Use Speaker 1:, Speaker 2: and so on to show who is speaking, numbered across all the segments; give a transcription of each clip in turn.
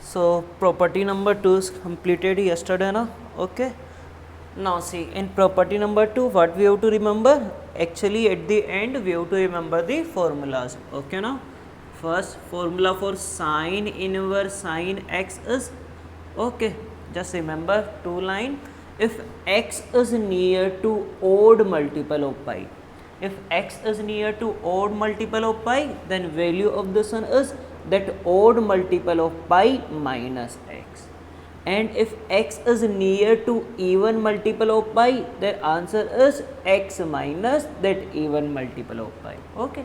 Speaker 1: So property number 2 is completed yesterday na. Okay, now see in property number 2 what we have to remember. Actually at the end we have to remember the formulas. Okay, now first formula for sine inverse sine x is, okay, just remember two line. If x is near to odd multiple of pi, if x is near to odd multiple of pi, then value of this one is that odd multiple of pi minus x. And if x is near to even multiple of pi, their answer is x minus that even multiple of pi. Okay,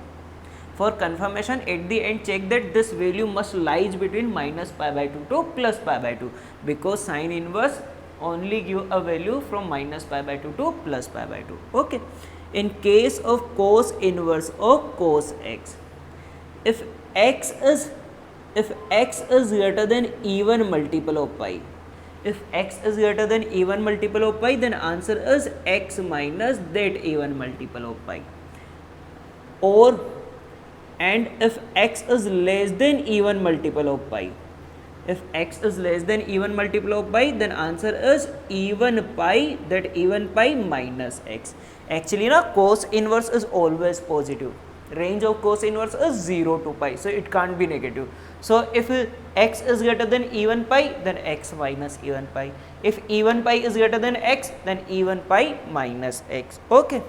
Speaker 1: for confirmation at the end check that this value must lies between minus pi by 2 to plus pi by 2, because sine inverse only give a value from minus pi by 2 to plus pi by 2. Okay, in case of cos inverse of cos x, if x is greater than even multiple of pi, if x is greater than even multiple of pi, then answer is x minus that even multiple of pi. Or and if x is less than even multiple of pi, if x is less than even multiple of pi, then answer is even pi, that even pi minus x. Actually na cos inverse is always positive. Range of cos inverse is 0 to pi, so it can't be negative. So if x is greater than even pi, then x minus even pi. If even pi is greater than x, then even pi minus x. Okay,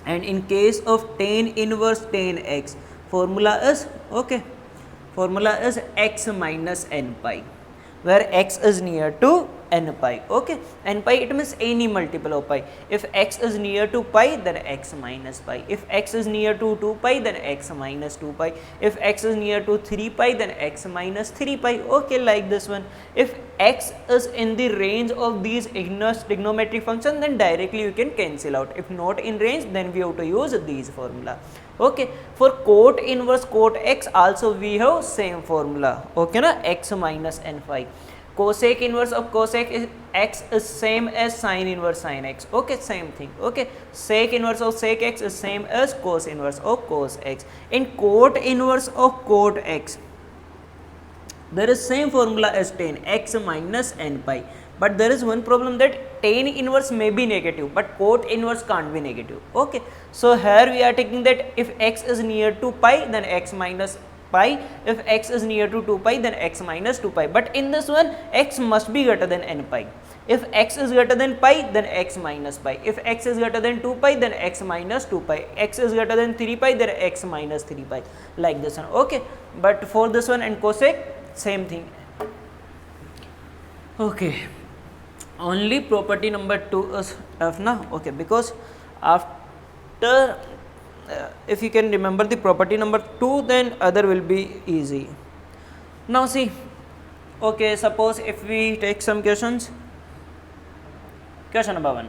Speaker 1: and in case of tan inverse tan x, formula is, okay, formula is x minus n pi, where x is near to n pi. Okay, n pi it means any multiple of pi. If x is near to pi, then x minus pi. If x is near to 2 pi, then x minus 2 pi. If x is near to 3 pi, then x minus 3 pi. Okay, like this one. If x is in the range of these ignorant trigonometric function, then directly you can cancel out. If not in range, then we have to use these formula. Okay, for cot inverse cot x also we have same formula. Okay na, x minus n phi. Cosec inverse of cosec is x is same as sine inverse sine x. Okay, same thing. Okay, sec inverse of sec x is same as cos inverse of cos x. In cot inverse of cot x, there is same formula as tan x minus n pi, but there is one problem that tan inverse may be negative, but cot inverse can't be negative. Okay, so here we are taking that if x is near to pi, then x minus pi. If x is near to 2 pi, then x minus 2 pi. But in this one, x must be greater than n pi. If x is greater than pi, then x minus pi. If x is greater than 2 pi, then x minus 2 pi. X is greater than 3 pi, then x minus 3 pi. Like this one. Okay, but for this one and cosec, same thing. Okay, only property number 2 is f na. Okay, because after if you can remember the property number 2, then other will be easy. Now see, okay, suppose if we take some questions. Question number 1,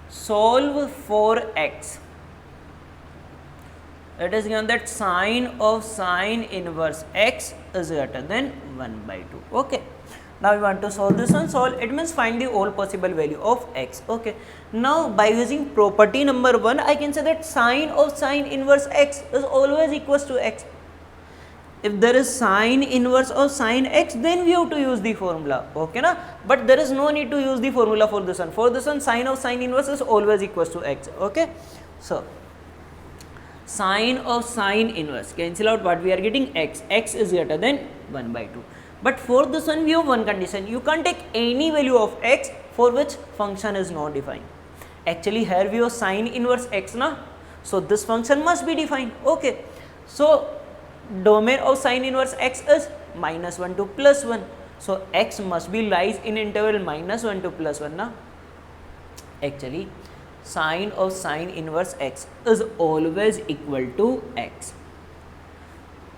Speaker 1: solve for x. It is given that sine of sine inverse x is greater than 1 by 2. Okay, now we want to solve this one. Solve, it means find the all possible value of x. Okay, now by using property number 1, I can say that sine of sine inverse x is always equals to x. If there is sine inverse of sine x, then we have to use the formula. Okay na, but there is no need to use the formula for this one. For this one, sine of sine inverse is always equals to x. Okay, so sine of sine inverse, cancel out what we are getting, x. X is greater than 1 by 2. But for this one we have one condition, you can't take any value of x for which function is not defined. Actually here we have sine inverse x na, so this function must be defined. Okay, so domain of sine inverse x is minus 1 to plus 1, so x must be lies in interval minus 1 to plus 1 na. Actually sine of sine inverse x is always equal to x.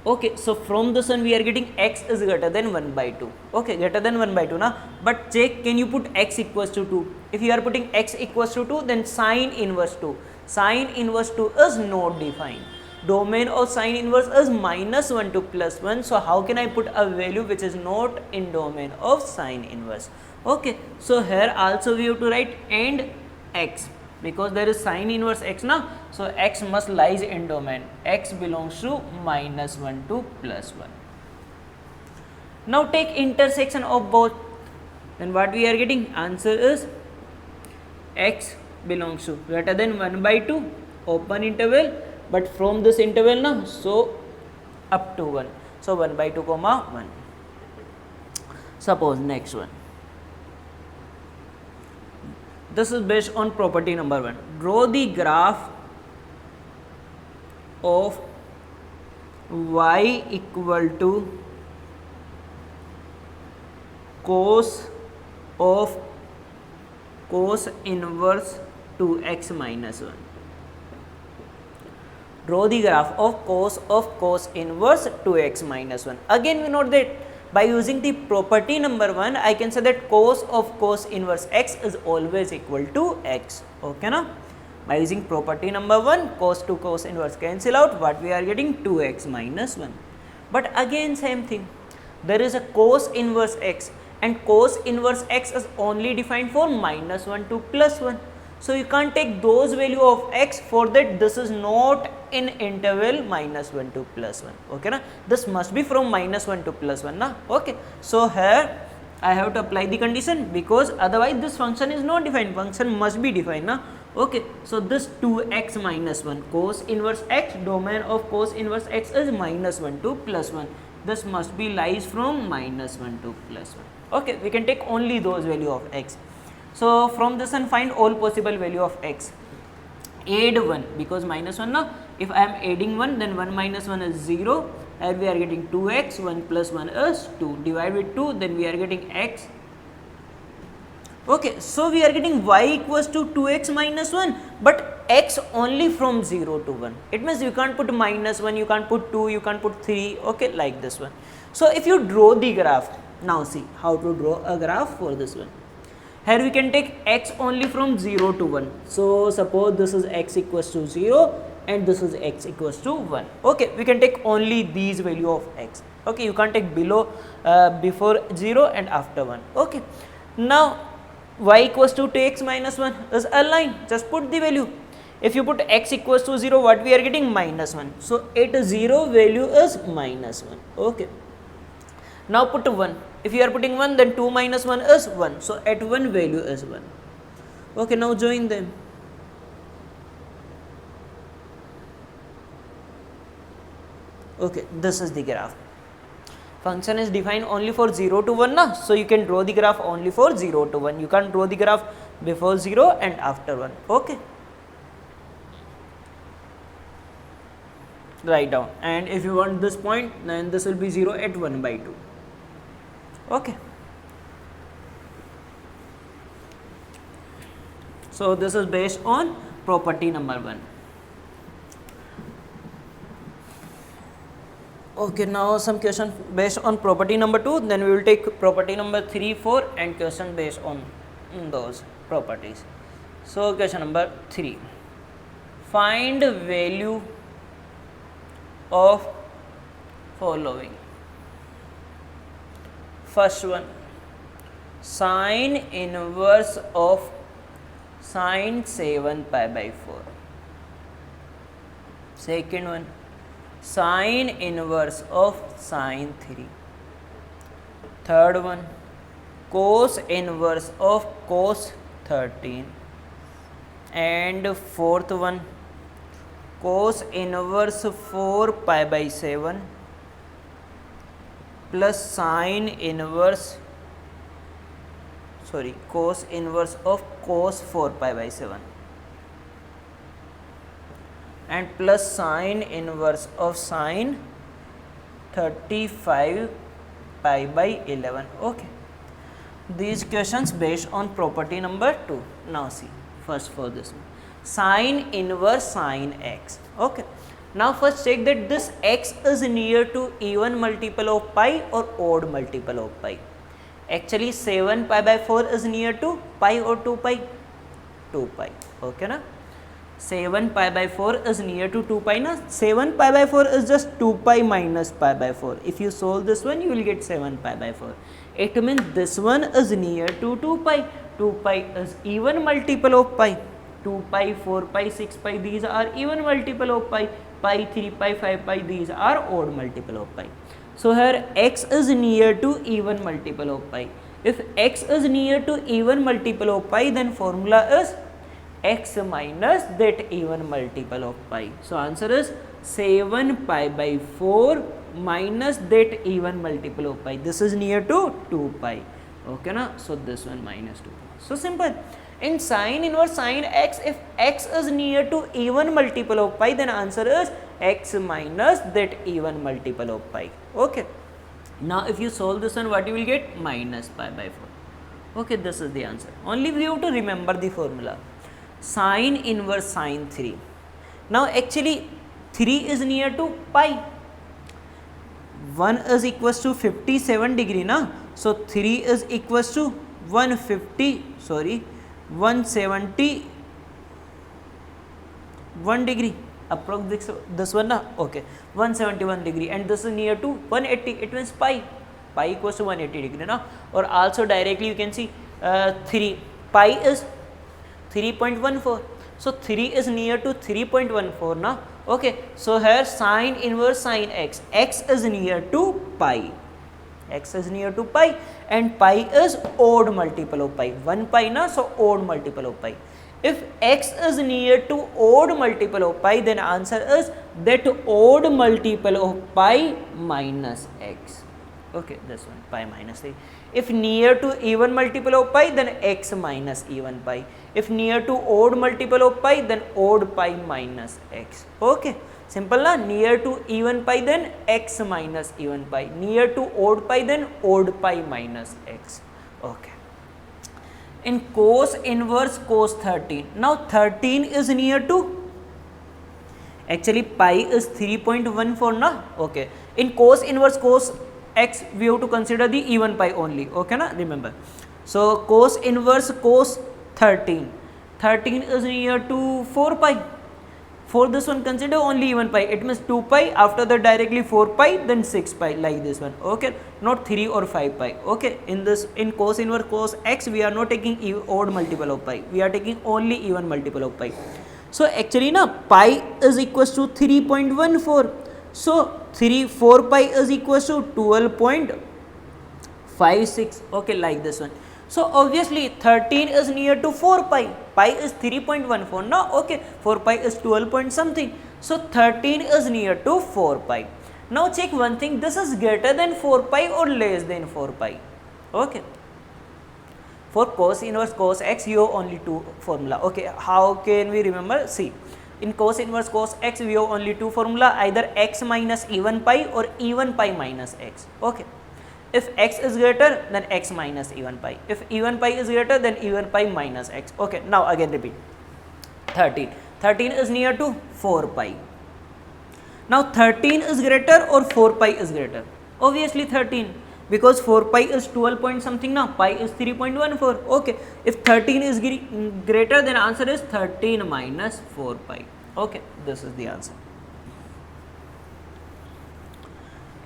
Speaker 1: Okay, so from this one we are getting x is greater than 1 by 2. Okay, greater than 1 by 2 na, but check, can you put x equals to 2? If you are putting x equals to 2, then sine inverse 2. Sine inverse 2 is not defined. Domain of sine inverse is minus 1 to plus 1, so how can I put a value which is not in domain of sine inverse? Okay, so here also we have to write and x, because there is sine inverse x na, so x must lies in domain. X belongs to minus 1 to plus 1. Now take intersection of both, then what we are getting? Answer is x belongs to greater than 1 by 2 open interval, but from this interval na, so up to 1, so 1 by 2 comma 1. Suppose next one, this is based on property number 1. Draw the graph of y equal to cos of cos inverse 2x minus 1. Draw the graph of cos inverse 2x minus 1. Again we note that by using the property number 1, I can say that cos of cos inverse x is always equal to x. Okay na? By using property number 1, cos to cos inverse cancel out, what we are getting? 2x minus 1. But again same thing, there is a cos inverse x, and cos inverse x is only defined for minus 1 to plus 1. So you can't take those value of x, for that this is not in interval minus 1 to plus 1. Okay na? This must be from minus 1 to plus 1 na. Okay. So here I have to apply the condition, because otherwise this function is not defined, function must be defined na. Okay. So this 2x minus 1, cos inverse x, domain of cos inverse x is minus 1 to plus 1. This must be lies from minus 1 to plus 1. Okay. We can take only those value of x. So from this and find all possible value of x. Add 1, because minus 1 na, if I am adding 1, then 1 minus 1 is 0, and we are getting 2x, 1 plus 1 is 2, divide with 2, then we are getting x. Okay, so we are getting y equals to 2x minus 1, but x only from 0 to 1. It means you can't put minus 1, you can't put 2, you can't put 3, okay, like this one. So if you draw the graph, now see how to draw a graph for this one. Here we can take x only from 0 to 1. So suppose this is x equals to 0 and this is x equals to 1. Okay, we can take only these value of x. Okay, you can't take below, before 0 and after 1. Okay, now y equals to 2x minus 1 is a line. Just put the value. If you put x equals to 0, what we are getting? Minus 1. So at 0 value is minus 1. Okay. Now put 1. If you are putting 1, then 2 minus 1 is 1. So at 1 value is 1. Okay, now join them. Okay, this is the graph. Function is defined only for 0 to 1 na? So you can draw the graph only for 0 to 1. You can't draw the graph before 0 and after 1. Okay. Write down. And if you want this point, then this will be 0 at 1 by 2. Okay. So this is based on property number 1. Okay, now some question based on property number 2, then we will take property number 3, 4 and question based on those properties. So question number 3. Find value of following. First one, sine inverse of sine 7 pi by 4. Second one, sine inverse of sine 3. Third one, cos inverse of cos 13. And fourth one, cos inverse 4 pi by 7 plus sine inverse, cos inverse of cos 4 pi by 7 and plus sine inverse of sine 35 pi by 11. Okay, these questions based on property number 2. Now see, first for this one, sine inverse sine x. Okay, now first check that this x is near to even multiple of pi or odd multiple of pi. Actually 7 pi by 4 is near to pi or 2 pi? 2 pi. Okay na? 7 pi by 4 is near to 2 pi na? 7 pi by 4 is just 2 pi minus pi by 4. If you solve this one, you will get 7 pi by 4. It means this one is near to 2 pi. 2 pi is even multiple of pi. 2 pi, 4 pi, 6 pi, these are even multiple of pi. pi, 3 pi, 5 pi, these are odd multiple of pi. So here x is near to even multiple of pi. If x is near to even multiple of pi, then formula is x minus that even multiple of pi. So answer is 7 pi by 4 minus that even multiple of pi. This is near to 2 pi. Okay na? So this one minus 2 pi. So simple. In sine inverse sine x, if x is near to even multiple of pi, then answer is x minus that even multiple of pi. Okay. Now if you solve this one, what you will get? Minus pi by 4. Okay, this is the answer. Only we have to remember the formula. Sine inverse sine 3. Now actually 3 is near to pi. 1 is equals to 57 degree na. So 3 is equals to 171 degree. Approx this one na. Okay, 171 degree, and this is near to 180. It means pi equals to 180 degree na. Or also directly you can see 3 pi is 3.14. So 3 is near to 3.14 na. Okay, so here sine inverse sine x, x is near to pi. X is near to pi, and pi is odd multiple of pi. 1 pi na, so odd multiple of pi. If x is near to odd multiple of pi, then answer is that odd multiple of pi minus x. Okay, this one pi minus 3. If near to even multiple of pi, then x minus even pi. If near to odd multiple of pi, then odd pi minus x. Okay, simple na. Near to even pi, then x minus even pi. Near to odd pi, then odd pi minus x. Okay. In cos inverse cos 13. Now 13 is near to, actually pi is 3.14 na. Okay. In cos inverse cos x, we have to consider the even pi only. Okay na, remember. So cos inverse cos 13. 13 is near to 4 pi. For this one consider only even pi. It means 2 pi, after that directly 4 pi, then 6 pi, like this one. Okay, not 3 or 5 pi. Okay, in cos inverse cos x, we are not taking odd multiple of pi. We are taking only even multiple of pi. So actually na, pi is equals to 3.14. So 4 pi is equals to 12.56. Okay, like this one. So obviously 13 is near to 4 pi. Pi is 3.14 now. Okay, 4 pi is 12 point something. So 13 is near to 4 pi. Now check one thing, this is greater than 4 pi or less than 4 pi. Okay. For cos inverse cos x, you have only two formula. Okay, how can we remember? See, in cos inverse cos x, we have only two formula, either x minus even pi or even pi minus x. Okay. If x is greater, then x minus even pi. If even pi is greater, then even pi minus x. Okay, now again repeat. 13. 13 is near to 4 pi. Now 13 is greater or 4 pi is greater? Obviously 13, because 4 pi is 12 point something now, pi is 3.14. Okay, if 13 is greater, then answer is 13 minus 4 pi. Okay, this is the answer.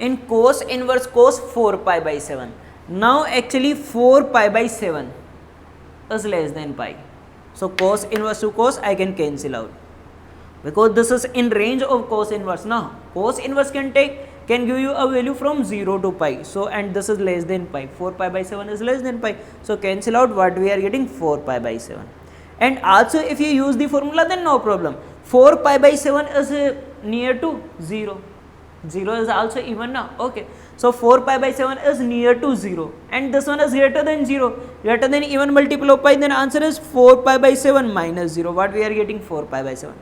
Speaker 1: In cos inverse cos 4 pi by 7. Now actually 4 pi by 7 is less than pi. So cos inverse to cos I can cancel out, because this is in range of cos inverse now. Cos inverse can give you a value from 0 to pi. So and this is less than pi. 4 pi by 7 is less than pi. So cancel out, what we are getting? 4 pi by 7. And also if you use the formula, then no problem. 4 pi by 7 is near to 0. 0 is also even now. Okay, so 4 pi by 7 is near to 0, and this one is greater than 0, greater than even multiple of pi, then answer is 4 pi by 7 minus 0. What we are getting? 4 pi by 7,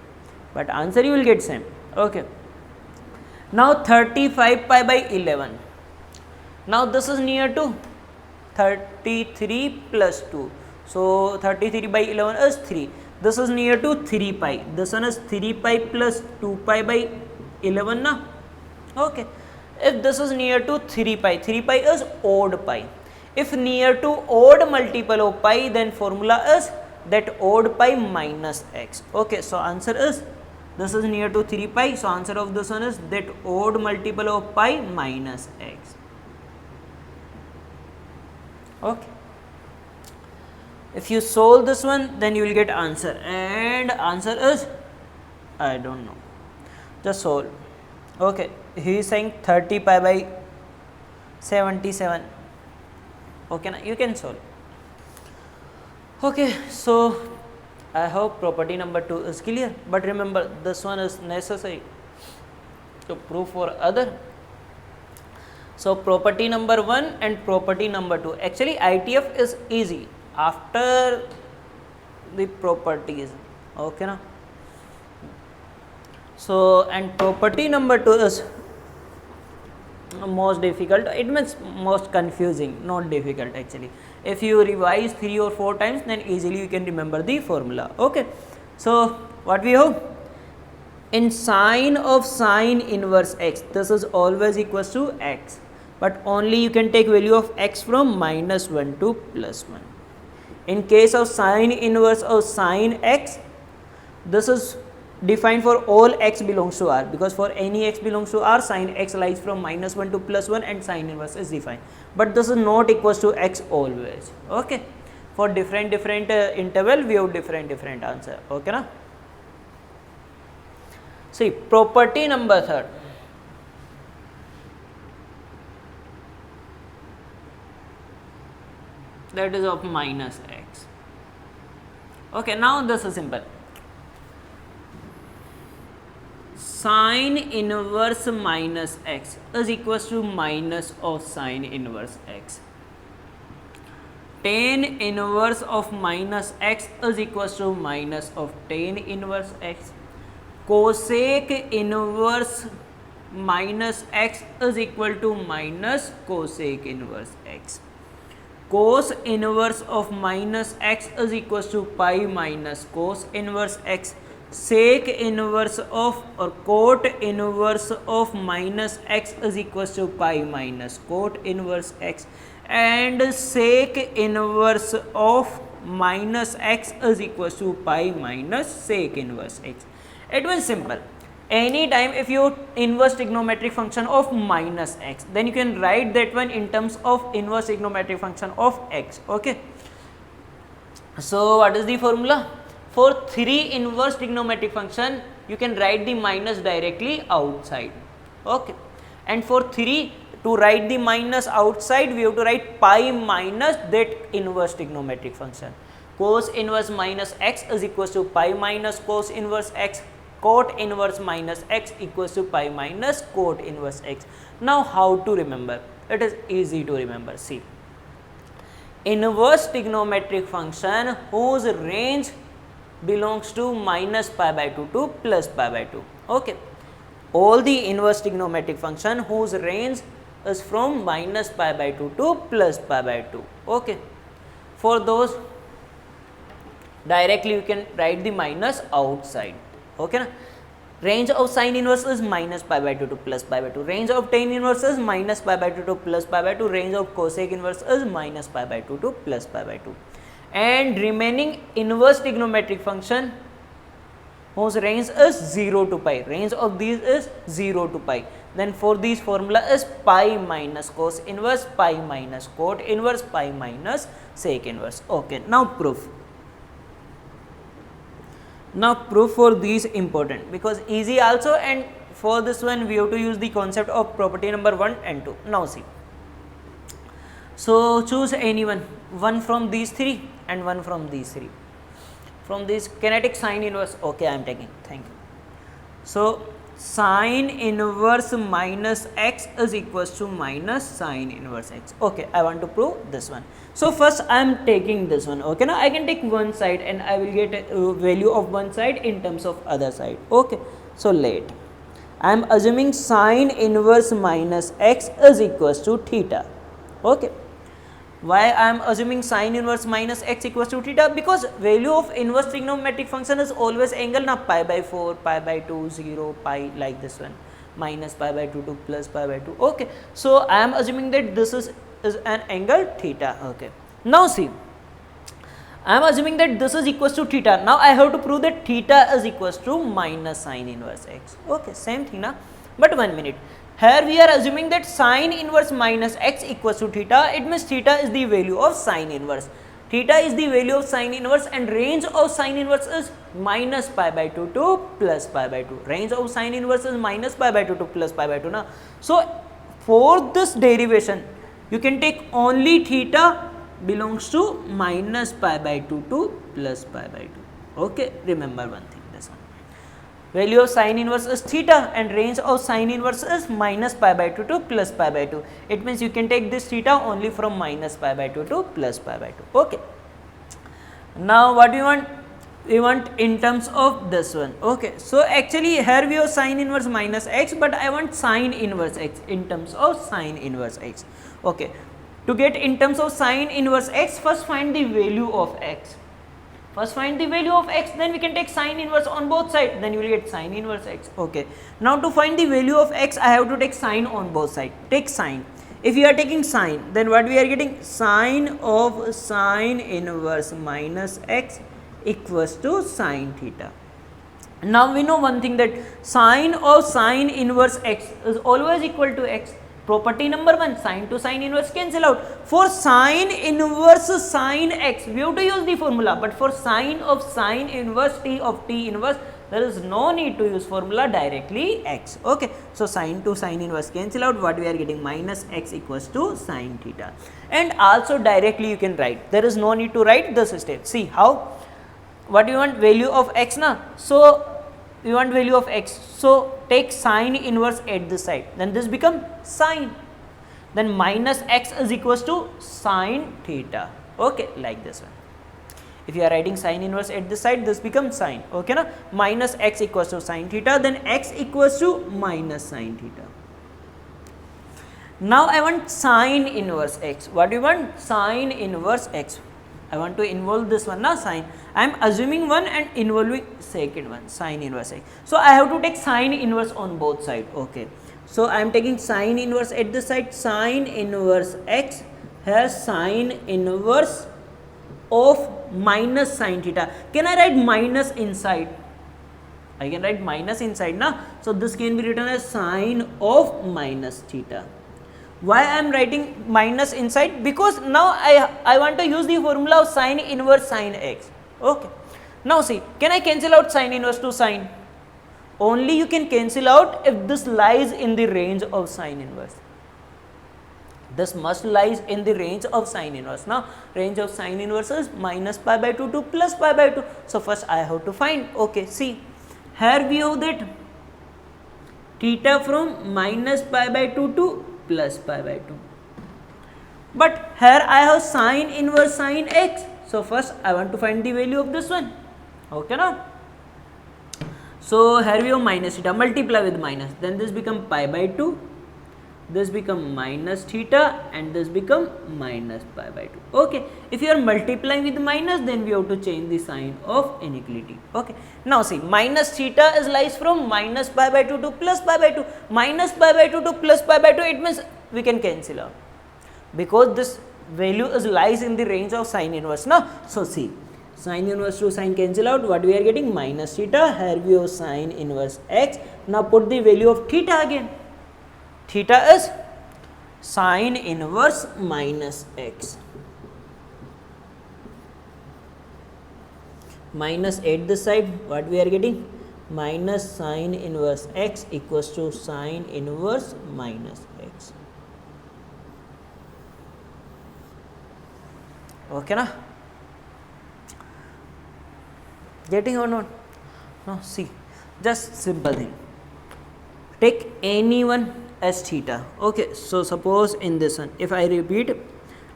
Speaker 1: but answer you will get same. Okay, now 35 pi by 11. Now this is near to 33 plus 2. So 33 by 11 is 3. This is near to 3 pi. This one is 3 pi plus 2 pi by 11 na. Okay, if this is near to 3 pi is odd pi. If near to odd multiple of pi, then formula is that odd pi minus x. Okay, so answer is, this is near to 3 pi, so answer of this one is that odd multiple of pi minus x. Okay, if you solve this one, then you will get answer, and answer is, I don't know. just solve. Okay, he is saying 30 pi by 77. Okay, now you can solve. Okay, so I hope property number 2 is clear, but remember this one is necessary to prove for other. So property number 1 and property number 2, actually ITF is easy after the properties. Okay na. So and property number 2 is most difficult, it means most confusing, not difficult actually. If you revise 3 or 4 times, then easily you can remember the formula. Okay, so what we have, in sine of sine inverse x, this is always equals to x, but only you can take value of x from -1 to +1. In case of sine inverse of sine x, this is defined for all x belongs to R, because for any x belongs to R, sine x lies from -1 to +1 and sine inverse is defined, but this is not equals to x always. Okay, for different interval we have different answer. Okay na. See property number 3, that is of minus x. Okay, now this is simple. Sine inverse minus x is equals to minus of sine inverse x. Tan inverse of minus x is equals to minus of tan inverse x. Cosec inverse minus x is equal to minus cosec inverse x. Cos inverse of minus x is equals to pi minus cos inverse x. Sec inverse of or cot inverse of minus x is equals to pi minus cot inverse x, and sec inverse of minus x is equals to pi minus sec inverse x. It was simple. Anytime if you inverse trigonometric function of minus x, then you can write that one in terms of inverse trigonometric function of x. Okay, so what is the formula? For 3 inverse trigonometric function, you can write the minus directly outside. Okay, and for 3 to write the minus outside, we have to write pi minus that inverse trigonometric function. Cos inverse minus x is equals to pi minus cos inverse x. Cot inverse minus x equals to pi minus cot inverse x. Now how to remember? It is easy to remember. See, inverse trigonometric function whose range belongs to minus pi by 2 to plus pi by 2. Okay, all the inverse trigonometric function whose range is from minus pi by 2 to plus pi by 2. Okay, for those directly you can write the minus outside. Okay na? Range of sine inverse is minus pi by 2 to plus pi by 2. Range of tan inverse is minus pi by 2 to plus pi by 2. Range of cosec inverse is minus pi by 2 to plus pi by 2. And remaining inverse trigonometric function whose range is 0 to pi. Range of these is 0 to pi. Then for these formula is pi minus cos inverse, pi minus cot inverse, pi minus sec inverse. Okay, now proof. Now proof for these important, because easy also, and for this one we have to use the concept of property number 1 and 2. Now see, so choose anyone, one from these 3 and one from these 3. From this kinetic sine inverse, okay, I am taking, thank you. So sine inverse minus x is equals to minus sine inverse x. Okay, I want to prove this one. So first I am taking this one. Okay, now I can take one side and I will get a value of one side in terms of other side. Okay, so let I am assuming sine inverse minus x is equals to theta. Okay, why I am assuming sine inverse minus x equals to theta? Because value of inverse trigonometric function is always angle na, pi by 4, pi by 2, 0, pi, like this one, minus pi by 2 to plus pi by 2. Okay, so I am assuming that this is an angle theta. Okay, now see, I am assuming that this is equals to theta. Now I have to prove that theta is equals to minus sine inverse x. Okay, same thing na, but 1 minute. Here we are assuming that sine inverse minus x equals to theta. It means theta is the value of sine inverse. theta is the value of sine inverse and range of sine inverse is minus pi by 2 to plus pi by 2. Range of sine inverse is minus pi by 2 to plus pi by 2 na. So for this derivation you can take only theta belongs to minus pi by 2 to plus pi by 2. Okay, remember one thing, this one. Value of sine inverse is theta and range of sine inverse is minus pi by 2 to plus pi by 2. It means you can take this theta only from minus pi by 2 to plus pi by 2. Okay. Now what do you want? We want in terms of this one. Okay. So actually here we have sine inverse minus x, but I want sine inverse x in terms of sine inverse x. Okay. To get in terms of sine inverse x, first find the value of x. First find the value of x, then we can take sine inverse on both sides, then you will get sine inverse x. Okay. Now to find the value of x, I have to take sine on both sides. Take sine. If you are taking sine, then what we are getting? Sine of sine inverse minus x equals to sine theta. Now we know one thing, that sine of sine inverse x is always equal to x. Property number 1, sine to sine inverse cancel out. For sine inverse sine x, we have to use the formula, but for sine of sine inverse t of t inverse, there is no need to use formula, directly x. Okay. So sine to sine inverse cancel out, what we are getting? Minus x equals to sine theta. And also directly you can write, there is no need to write this step. See how? What you want? Value of x na? So we want value of x, so take sine inverse at this side, then this become sine, then minus x is equals to sine theta. Okay, like this one. If you are writing sine inverse at this side, this becomes sine. Okay na? Minus x equals to sine theta, then x equals to minus sine theta. Now I want sine inverse x. What do you want? Sine inverse x. I want to involve this one na, sine. I am assuming one and involving second one, sine inverse x. So I have to take sine inverse on both sides. Okay. So I am taking sine inverse at this side, sine inverse x has sine inverse of minus sine theta. Can I write minus inside? I can write minus inside na. So this can be written as sine of minus theta. Why I am writing minus inside? Because now I want to use the formula of sine inverse sine x. Okay. Now see, can I cancel out sine inverse to sine? Only you can cancel out if this lies in the range of sine inverse. This must lies in the range of sine inverse. Now range of sine inverse is minus pi by 2 to plus pi by 2. So first I have to find. Okay, see, here we have that theta from minus pi by 2 to plus pi by 2. But here I have sine inverse sine x. So first I want to find the value of this one. Okay now. So here we have minus theta, multiply with minus, then this become pi by 2, this become minus theta, and this become minus pi by 2. Okay. If you are multiplying with minus, then we have to change the sign of inequality. Okay. Now see, minus theta is lies from minus pi by 2 to plus pi by 2. Minus pi by 2 to plus pi by 2, it means we can cancel out, because this value is lies in the range of sine inverse. Now, so see, sine inverse to sine cancel out, what we are getting? Minus theta. Here we have sine inverse x. Now put the value of theta again. Theta is sine inverse minus x. Minus at this side, what we are getting? Minus sine inverse x equals to sine inverse minus x. Okay na? Getting or not? No, see, just simple thing. Take any one as theta. Okay, so suppose in this one, if I repeat,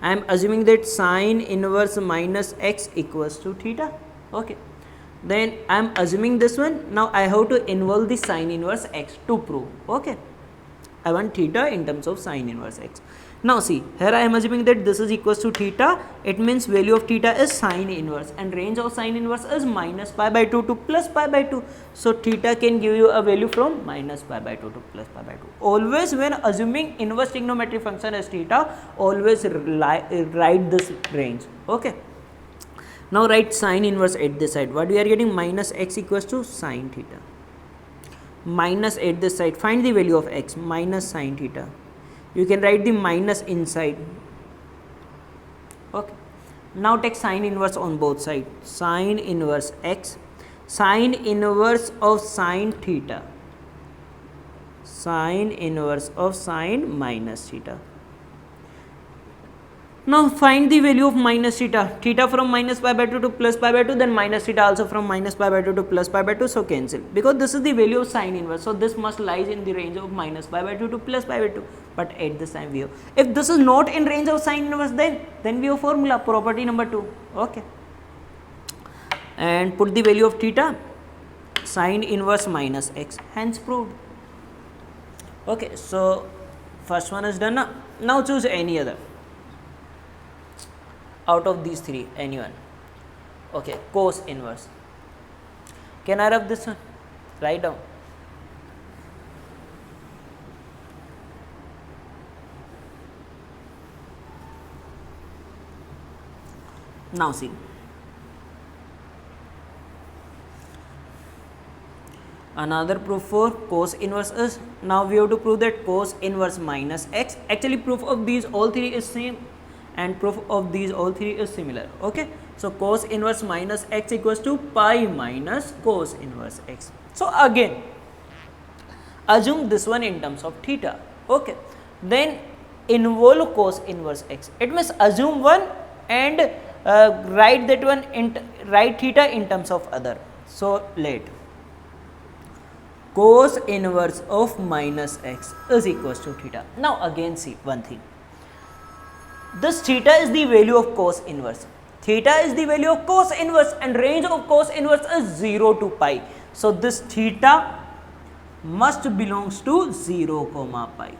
Speaker 1: I am assuming that sine inverse minus x equals to theta. Okay, then I am assuming this one. Now I have to involve the sine inverse x to prove. Okay, I want theta in terms of sine inverse x. Now see, here I am assuming that this is equals to theta. It means value of theta is sine inverse, and range of sine inverse is minus pi by 2 to plus pi by 2. So theta can give you a value from minus pi by 2 to plus pi by 2. Always when assuming inverse trigonometric function as theta, always write this range. Okay. Now write sine inverse at this side. What we are getting? Minus x equals to sine theta. Minus at this side, find the value of x, minus sine theta. You can write the minus inside. Okay. Now take sine inverse on both sides. Sine inverse x, sine inverse of sine theta, sine inverse of sine minus theta. Now find the value of minus theta. Theta from minus pi by 2 to plus pi by 2, then minus theta also from minus pi by 2 to plus pi by 2, so cancel. Because this is the value of sine inverse, so this must lies in the range of minus pi by 2 to plus pi by 2. But at this time we have, if this is not in range of sine inverse, then we have formula, property number 2. Okay. And put the value of theta, sine inverse minus x, hence proved. Okay, so first one is done now. Now choose any other out of these three, anyone. Okay, cos inverse. Can I rub this one? Write down. Now see. Another proof for cos inverse is, now we have to prove that cos inverse minus x. Actually proof of these all three is same and proof of these all three is similar. Okay, so cos inverse minus x equals to pi minus cos inverse x. So again assume this one in terms of theta. Okay, then involve cos inverse x. It means assume one and write that one write theta in terms of other. So let cos inverse of minus x is equals to theta. Now again see one thing. This theta is the value of cos inverse. Theta is the value of cos inverse and range of cos inverse is 0 to pi. So this theta must belongs to 0 comma pi,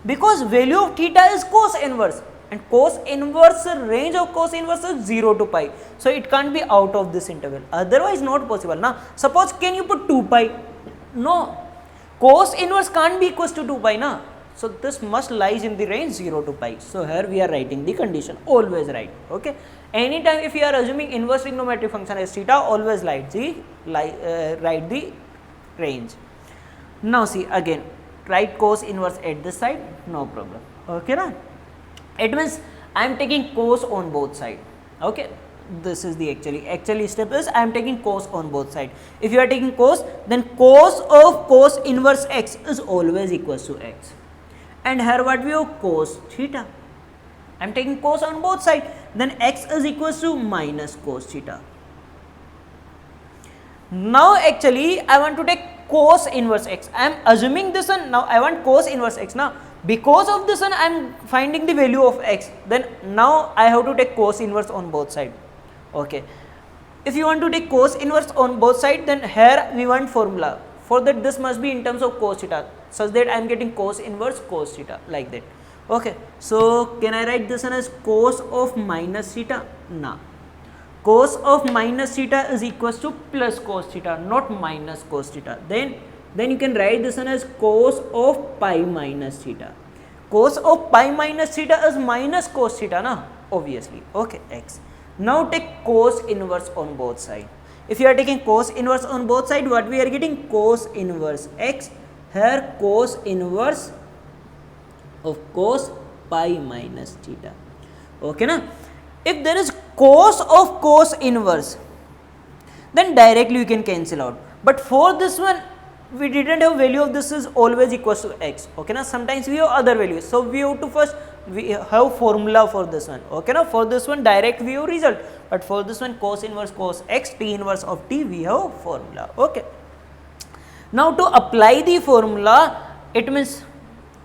Speaker 1: because value of theta is cos inverse and cos inverse range of cos inverse is 0 to pi. So it can't be out of this interval, otherwise not possible. Now suppose can you put 2 pi? No, cos inverse can't be equals to 2 pi na. So this must lies in the range 0 to pi. So here we are writing the condition, always write. Okay, anytime if you are assuming inverse trigonometric function as theta, always write the range. Now see again, write cos inverse at this side, no problem. Okay na? It means I am taking cos on both sides. Okay, this is the actually step is I am taking cos on both sides. If you are taking cos, then cos of cos inverse x is always equals to x. And here what we have, cos theta. I am taking cos on both sides, then x is equals to minus cos theta. Now actually I want to take cos inverse x. I am assuming this one, now I want cos inverse x. Now because of this one I am finding the value of x, then now I have to take cos inverse on both sides. Okay, if you want to take cos inverse on both sides, then here we want formula. For that this must be in terms of cos theta, such that I am getting cos inverse cos theta like that. Okay, so can I write this one as cos of minus theta? Nah, cos of minus theta is equals to plus cos theta, not minus cos theta. Then you can write this one as cos of pi minus theta. Cos of pi minus theta is minus cos theta na, obviously. Okay, x. Now take cos inverse on both sides. If you are taking cos inverse on both sides, what we are getting? Cos inverse x. Here cos inverse of cos pi minus theta. Okay na? If there is cos of cos inverse, then directly you can cancel out. But for this one, we didn't have value of this is always equals to x. Okay na? Sometimes we have other values. So we have to first we have formula for this one. Okay na? For this one direct we have result. But for this one cos inverse cos x, t inverse of t, we have formula. Okay. Now to apply the formula, it means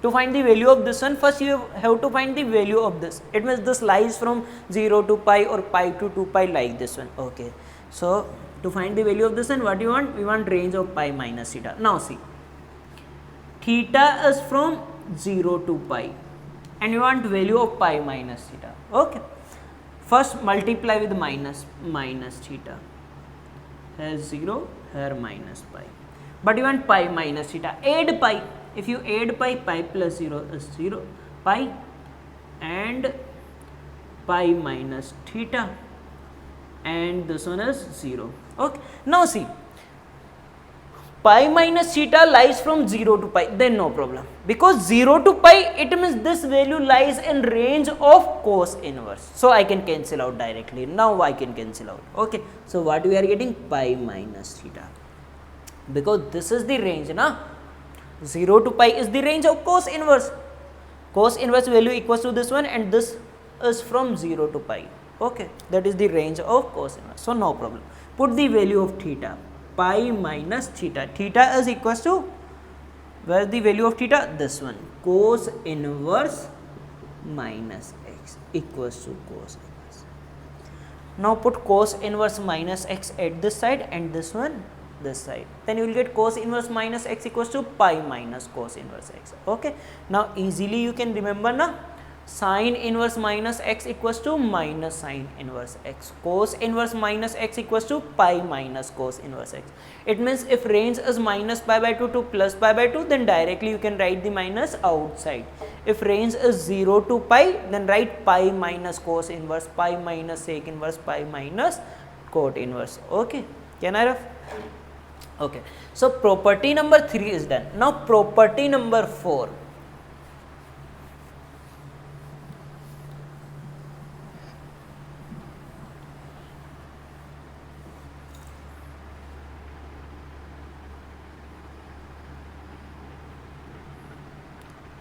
Speaker 1: to find the value of this one, first you have to find the value of this. It means this lies from 0 to pi or pi to 2 pi like this one. Okay. So to find the value of this one, what you want? We want range of pi minus theta. Now see, theta is from 0 to pi and you want value of pi minus theta. Okay. First multiply with minus theta. Here 0, here minus pi. But you want pi minus theta. Add pi. If you add pi, pi plus 0 is 0. Pi and pi minus theta. And this one is 0. Okay. Now see, pi minus theta lies from 0 to pi, then no problem, because 0 to pi, it means this value lies in range of cos inverse, so I can cancel out directly. Now I can cancel out. Okay, so what we are getting, pi minus theta, because this is the range na, 0 to pi is the range of cos inverse. Cos inverse value equals to this one, and this is from 0 to pi. Okay, that is the range of cos inverse, so no problem. Put the value of theta, pi minus theta. Theta is equals to, where is the value of theta? This one, cos inverse minus x equals to cos inverse. Now put cos inverse minus x at this side and this one this side, then you will get cos inverse minus x equals to pi minus cos inverse x. Okay, now easily you can remember na, sin inverse minus x equals to minus sin inverse x, cos inverse minus x equals to pi minus cos inverse x. It means if range is minus pi by 2 to plus pi by 2, then directly you can write the minus outside. If range is 0 to pi, then write pi minus cos inverse, pi minus sec inverse, pi minus cot inverse. Okay, can I ref? Okay, so property number 3 is done. Now property number 4.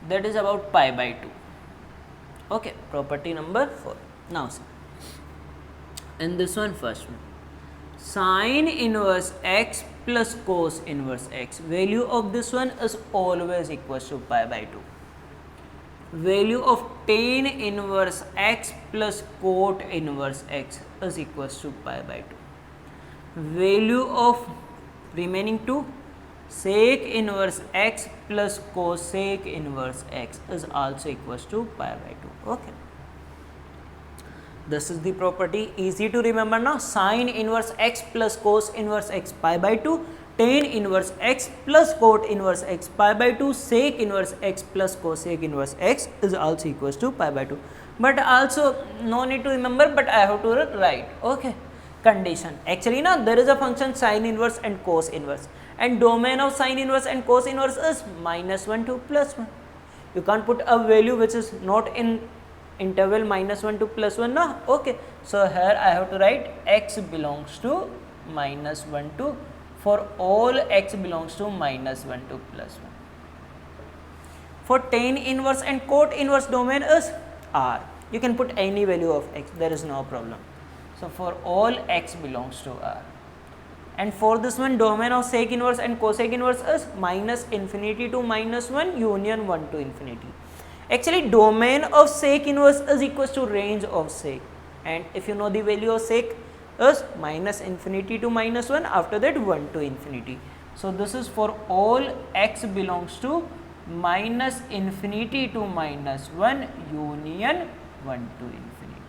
Speaker 1: That is about pi by 2. Okay, property number 4. Now see, and this one, first one, sin inverse x plus cos inverse x, value of this one is always equals to pi by 2. Value of tan inverse x plus cot inverse x is equals to pi by 2. Value of remaining 2, sec inverse x plus cosec inverse x is also equals to pi by 2. Okay, this is the property, easy to remember now. Sin inverse x plus cos inverse x, pi by 2, tan inverse x plus cot inverse x, pi by 2, sec inverse x plus cosec inverse x is also equals to pi by 2. But also no need to remember, but I have to write. Okay, condition, actually now there is a function sin inverse and cos inverse, and domain of sin inverse and cos inverse is -1 to +1. You can't put a value which is not in interval -1 to +1 na. Okay, so here I have to write x belongs to -1 to, for all x belongs to -1 to +1. For tan inverse and cot inverse, domain is R. You can put any value of x, there is no problem. So for all x belongs to R. And for this one, domain of sec inverse and cosec inverse is -infinity to -1 union 1 to infinity. Actually domain of sec inverse is equals to range of sec, and if you know the value of sec is -infinity to -1, after that 1 to infinity. So this is for all x belongs to -infinity to -1 union 1 to infinity.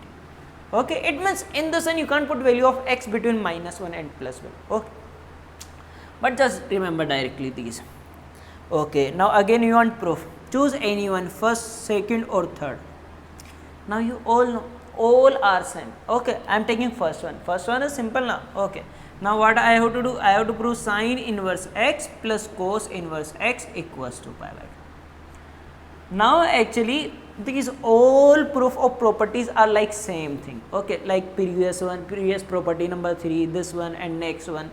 Speaker 1: Okay, it means in this one you can't put value of x between -1 and +1. Okay, but just remember directly these. Okay, now again you want proof. Choose anyone, first, second or third. Now you all know, all are same. Okay, I am taking first one. First one is simple now. Okay, now what I have to do? I have to prove sin inverse x plus cos inverse x equals to pi by 2. Now actually these all proof of properties are like same thing. Okay, like previous one, previous property number 3, this one and next one.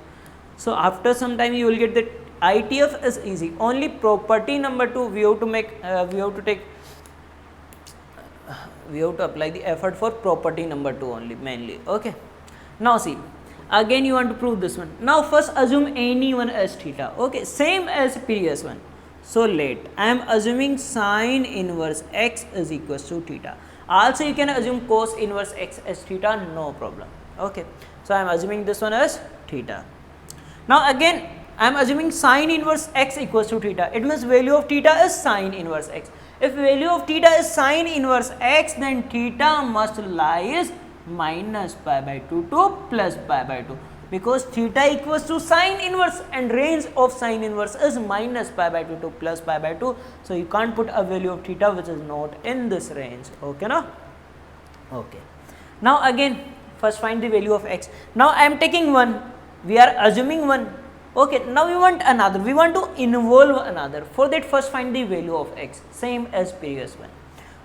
Speaker 1: So after some time you will get that ITF is easy. Only property number 2 we have to make, we have to apply the effort for property number 2 only mainly. Okay, now see, again you want to prove this one. Now first assume any one as theta. Okay, same as previous one. So let I am assuming sin inverse x is equals to theta. Also you can assume cos inverse x as theta, no problem. Okay, so I am assuming this one as theta. Now again I am assuming sin inverse x equals to theta. It means value of theta is sin inverse x. If value of theta is sin inverse x, then theta must lies minus pi by 2 to plus pi by 2, because theta equals to sin inverse and range of sin inverse is minus pi by 2 to plus pi by 2. So you can't put a value of theta which is not in this range. Okay, na? Okay. Now again first find the value of x. Now I am taking 1. We are assuming 1. Okay, now we want another, we want to involve another. For that, first find the value of x, same as previous one.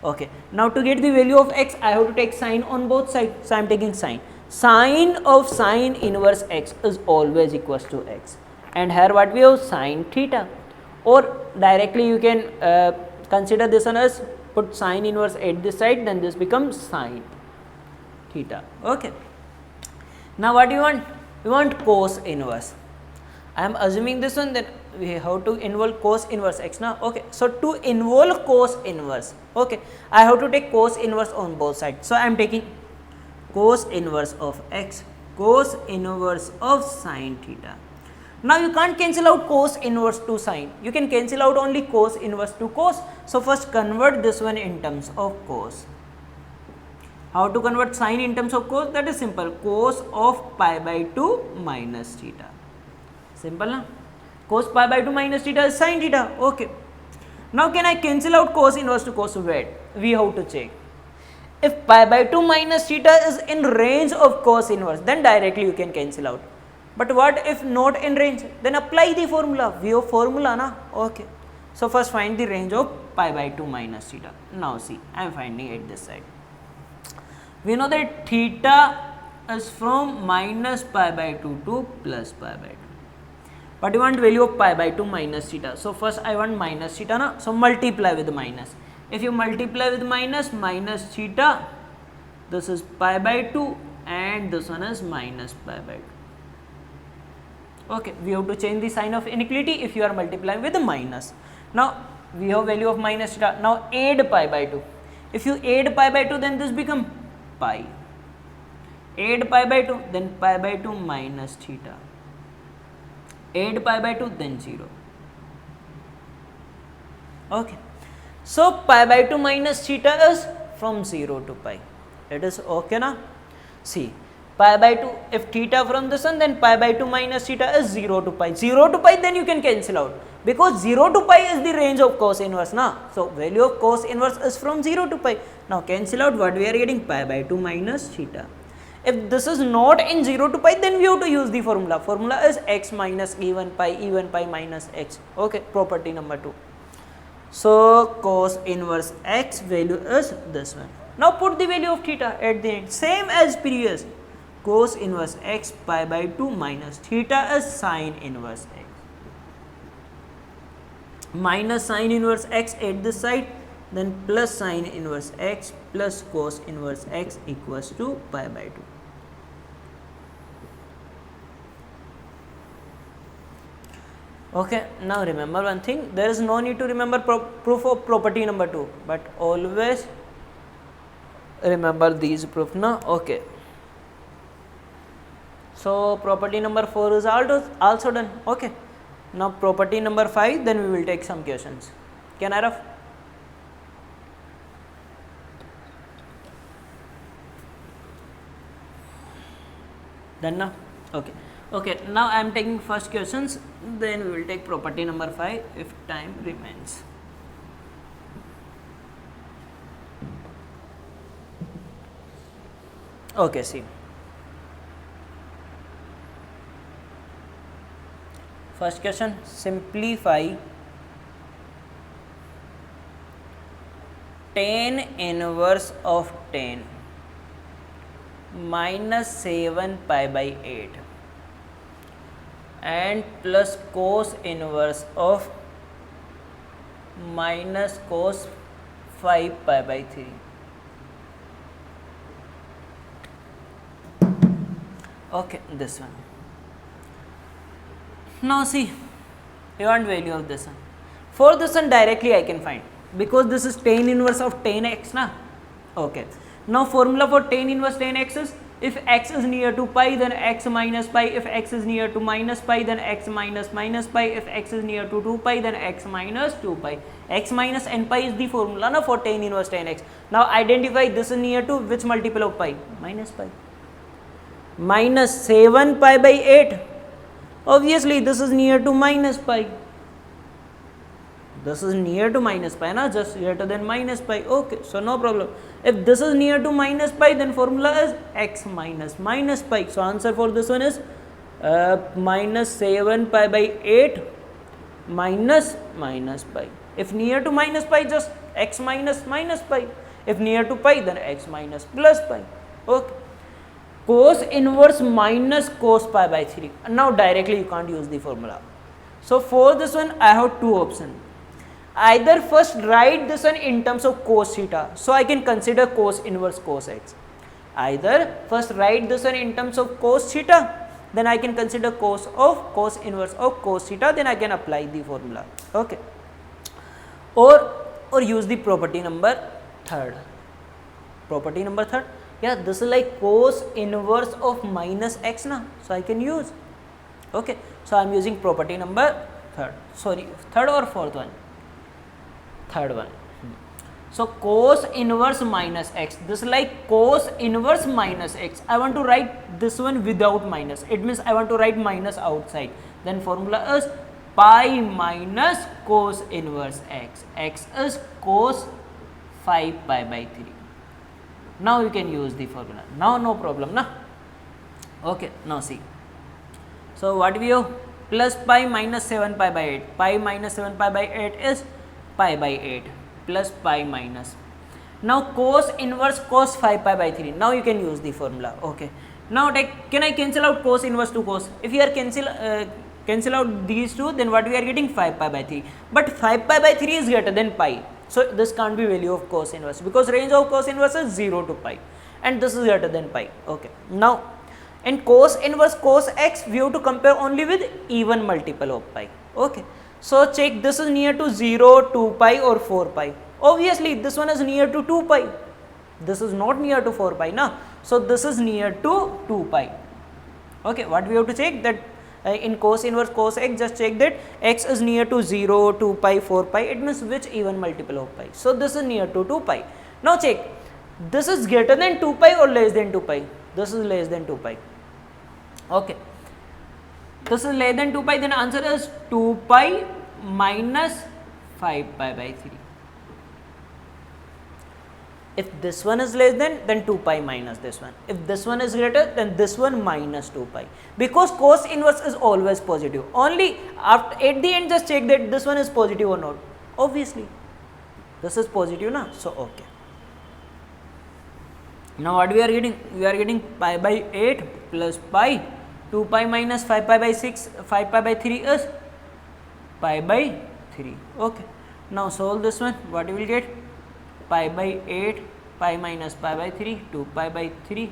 Speaker 1: Okay, now to get the value of x, I have to take sine on both sides, so I am taking sine. Sine of sine inverse x is always equals to x, and here what we have, sine theta, or directly you can consider this one as, put sine inverse at this side, then this becomes sine theta. Okay, now what you want, we want cos inverse. I am assuming this one, then we have to involve cos inverse x now. Okay, so to involve cos inverse, okay, I have to take cos inverse on both sides, so I am taking cos inverse of x, cos inverse of sine theta. Now you can't cancel out cos inverse to sine, you can cancel out only cos inverse to cos. So first convert this one in terms of cos. How to convert sine in terms of cos? That is simple, cos of pi by 2 minus theta. Simple na? Cos pi by 2 minus theta is sine theta. Okay. Now can I cancel out cos inverse to cos? Wait, we have to check. If pi by 2 minus theta is in range of cos inverse, then directly you can cancel out. But what if not in range? Then apply the formula. We have formula na? Okay. So first find the range of pi by 2 minus theta. Now see, I am finding at this side. We know that theta is from minus pi by 2 to plus pi by 2. But you want value of pi by 2 minus theta. So first I want minus theta na, so multiply with minus. If you multiply with minus, minus theta, this is pi by 2 and this one is minus pi by 2. Okay, we have to change the sign of inequality if you are multiplying with the minus. Now we have value of minus theta. Now add pi by 2. If you add pi by 2, then this become pi. Add pi by 2, then pi by 2 minus theta. Add pi by 2, then 0. Okay. So pi by 2 minus theta is from 0 to pi. It is okay na? See, pi by 2, if theta from this one, then pi by 2 minus theta is 0 to pi. 0 to pi, then you can cancel out, because 0 to pi is the range of cos inverse na. So value of cos inverse is from 0 to pi. Now cancel out, what we are getting, pi by 2 minus theta. If this is not in 0 to pi, then we have to use the formula. Formula is x minus even pi minus x. Okay, property number 2. So cos inverse x value is this one. Now put the value of theta at the end, same as previous. Cos inverse x pi by 2 minus theta is sine inverse x. Minus sine inverse x at this side, then plus sine inverse x plus cos inverse x equals to pi by 2. Okay, now remember one thing, there is no need to remember proof of property number 2, but always remember these proof na. Okay, so property number 4 is also done. Okay, now property number 5, then we will take some questions. Can I rough? Done now? Okay. Okay, now I am taking first questions, then we will take property number 5 if time remains. Okay, see. First question, simplify tan inverse of tan minus 7 pi by 8 and plus cos inverse of minus cos 5 pi by 3. Okay, this one. Now see, you want value of this one. For this one directly I can find, because this is tan inverse of tan x na. Okay. Now formula for tan inverse tan x is, if x is near to pi, then x minus pi. If x is near to minus pi, then x minus minus pi. If x is near to 2 pi, then x minus 2 pi. X minus n pi is the formula na for tan inverse tan x. Now identify this is near to which multiple of pi? Minus pi. Minus 7 pi by 8. Obviously this is near to minus pi. This is near to minus pi na, just greater than minus pi. Okay, so no problem. If this is near to minus pi, then formula is x minus minus pi. So answer for this one is minus 7 pi by 8 minus pi. If near to minus pi, just x minus pi. If near to pi, then x minus plus pi. Okay. Cos inverse minus cos pi by 3. Now directly you can't use the formula. So for this one I have two options. Either first write this one in terms of cos theta, so I can consider cos inverse cos x. Either first write this one in terms of cos theta, then I can consider cos inverse of cos theta, then I can apply the formula. Okay. Or use the property number third. Property number third. Yeah, this is like cos inverse of minus x na, so I can use. Okay, so I am using property number third. Sorry, third or fourth one? Third one. So cos inverse minus x. This is like cos inverse minus x. I want to write this one without minus. It means I want to write minus outside. Then formula is pi minus cos inverse x. X is cos 5 pi by 3. Now you can use the formula. Now no problem na. Okay, now see. So what we have? Plus pi minus 7 pi by 8. Pi minus 7 pi by 8 is pi by 8 plus pi minus. Now cos inverse cos 5 pi by 3. Now you can use the formula. Okay. Now can I cancel out cos inverse to cos? If you are cancel out these two, then what we are getting? 5 pi by 3. But 5 pi by 3 is greater than pi. So this can't be value of cos inverse, because range of cos inverse is 0 to pi, and this is greater than pi. Okay. Now in cos inverse cos x, we have to compare only with even multiple of pi. Okay. So check, this is near to 0, 2 pi or 4 pi. Obviously this one is near to 2 pi. This is not near to 4 pi na. So this is near to 2 pi. Okay. What we have to check? That in cos inverse cos x, just check that x is near to 0, 2 pi, 4 pi. It means which even multiple of pi. So this is near to 2 pi. Now check, this is greater than 2 pi or less than 2 pi? This is less than 2 pi. Okay. This is less than 2 pi, then answer is 2 pi minus 5 pi by 3. If this one is less than, then 2 pi minus this one. If this one is greater, then this one minus 2 pi. Because cos inverse is always positive. Only after, at the end, just check that this one is positive or not. Obviously, this is positive na. So okay. Now what we are getting? We are getting pi by 8 plus pi. 2 pi minus 5 pi by 6. 5 pi by 3 is pi by 3. Okay. Now solve this one. What you will get? Pi by 8, pi minus pi by 3, 2 pi by 3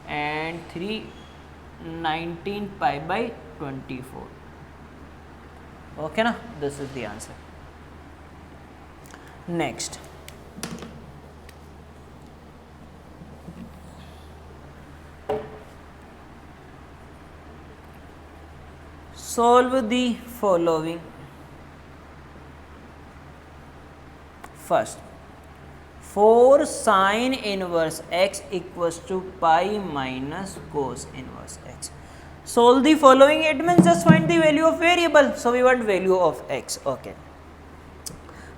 Speaker 1: and 3, 19 pi by 24. Okay na? This is the answer. Next. Solve the following. First, 4 sin inverse x equals to pi minus cos inverse x. Solve the following, it means just find the value of variable. So we want value of x. Okay.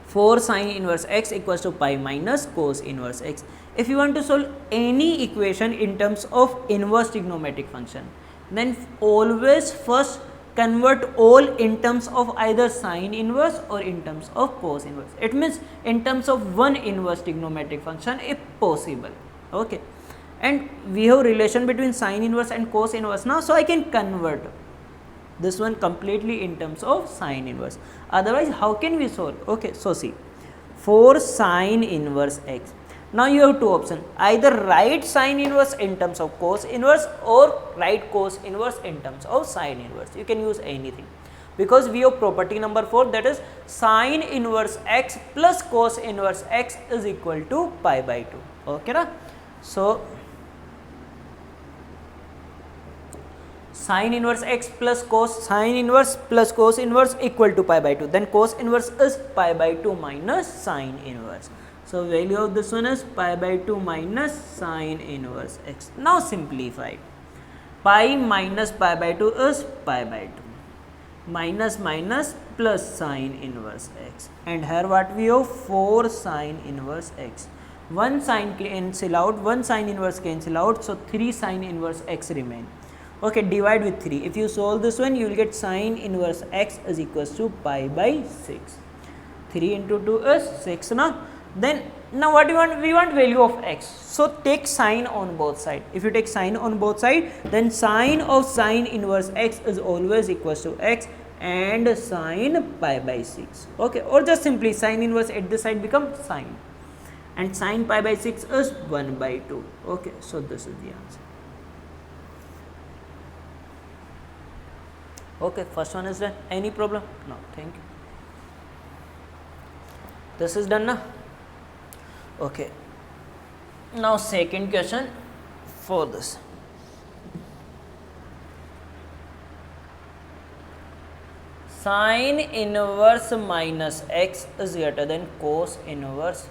Speaker 1: 4 sin inverse x equals to pi minus cos inverse x. If you want to solve any equation in terms of inverse trigonometric function, then always first convert all in terms of either sine inverse or in terms of cos inverse. It means in terms of one inverse trigonometric function if possible. Okay. And we have relation between sine inverse and cos inverse now, so I can convert this one completely in terms of sine inverse. Otherwise, how can we solve? Okay, so see, 4 sine inverse x. Now you have two options, either write sine inverse in terms of cos inverse or write cos inverse in terms of sine inverse. You can use anything, because we have property number 4, that is sine inverse x plus cos inverse x is equal to pi by 2. Okay na? So sine inverse x plus sine inverse plus cos inverse equal to pi by 2. Then cos inverse is pi by 2 minus sine inverse. So value of this one is pi by 2 minus sine inverse x. Now simplify. Pi minus pi by 2 is pi by 2. Minus minus plus sine inverse x. And here what we have? 4 sine inverse x. 1 sine cancel out, 1 sine inverse cancel out. So 3 sine inverse x remain. Okay, divide with 3. If you solve this one, you will get sine inverse x is equals to pi by 6. 3 into 2 is 6 now. Then now what we want value of x. So take sine on both side. If you take sine on both side, then sine of sine inverse x is always equals to x and sine pi by 6. Okay, or just simply sine inverse at this side becomes sine, and sine pi by 6 is 1 by 2. Okay, so this is the answer. Okay, first one is done. Any problem? No, thank you. This is done now. Okay, now second question for this. Sine inverse minus x is greater than cos inverse